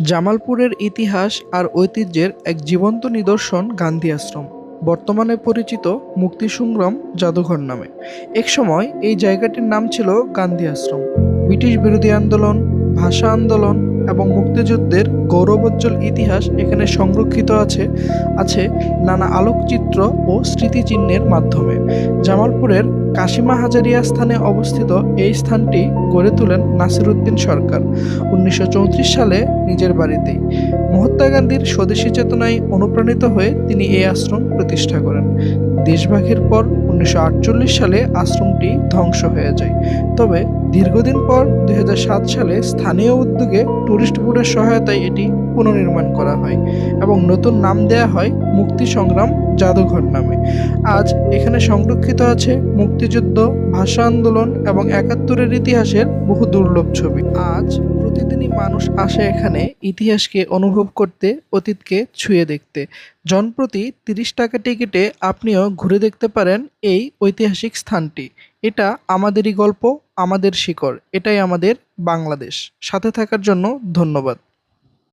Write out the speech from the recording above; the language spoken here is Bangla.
জামালপুরের ইতিহাস আর ঐতিহ্যের এক জীবন্ত নিদর্শন গান্ধী আশ্রম, বর্তমানে পরিচিত মুক্তি সংগ্রাম জাদুঘর নামে। একসময় এই জায়গাটির নাম ছিল গান্ধী আশ্রম। ব্রিটিশ বিরোধী আন্দোলন, ভাষা আন্দোলন এবং মুক্তিযুদ্ধের গৌরবোজ্জ্বল ইতিহাস এখানে সংরক্ষিত আছে আছে নানা আলোকচিত্র ও স্মৃতিচিহ্নের মাধ্যমে। জামালপুরের কাশিমা হাজারিয়া স্থানে অবস্থিত এই স্থানটি গড়ে তোলেন নাসিরউদ্দিন সরকার ১৯৩৪ সালে নিজের বাড়িতেই। মহাত্মা গান্ধীর স্বদেশী চেতনায় অনুপ্রাণিত হয়ে তিনি এই আশ্রম প্রতিষ্ঠা করেন। দেশভাগের পর ১৯৪৮ সালে আশ্রমটি ধ্বংস হয়ে যায়। তবে দীর্ঘদিন পর ২০০৭ সালে স্থানীয় উদ্যোগে ট্যুরিস্ট বোর্ডের সহায়তায় এটি পুনর্নির্মাণ করা হয় এবং নতুন নাম দেয়া হয় মুক্তি সংগ্রাম জাদুঘর নামে। আজ এখানে সংরক্ষিত আছে মুক্তিযুদ্ধ, ভাষা আন্দোলন এবং একাত্তরের ইতিহাসের বহু দুর্লভ ছবি। আজ প্রতিদিনই মানুষ আসে এখানে ইতিহাসকে অনুভব করতে, অতীতকে ছুঁয়ে দেখতে। জনপ্রতি ৩০ টাকা টিকিটে আপনিও ঘুরে দেখতে পারেন এই ঐতিহাসিক স্থানটি। এটা আমাদেরই গল্প, আমাদের শিকড়, এটাই আমাদের বাংলাদেশ। সাথে থাকার জন্য ধন্যবাদ।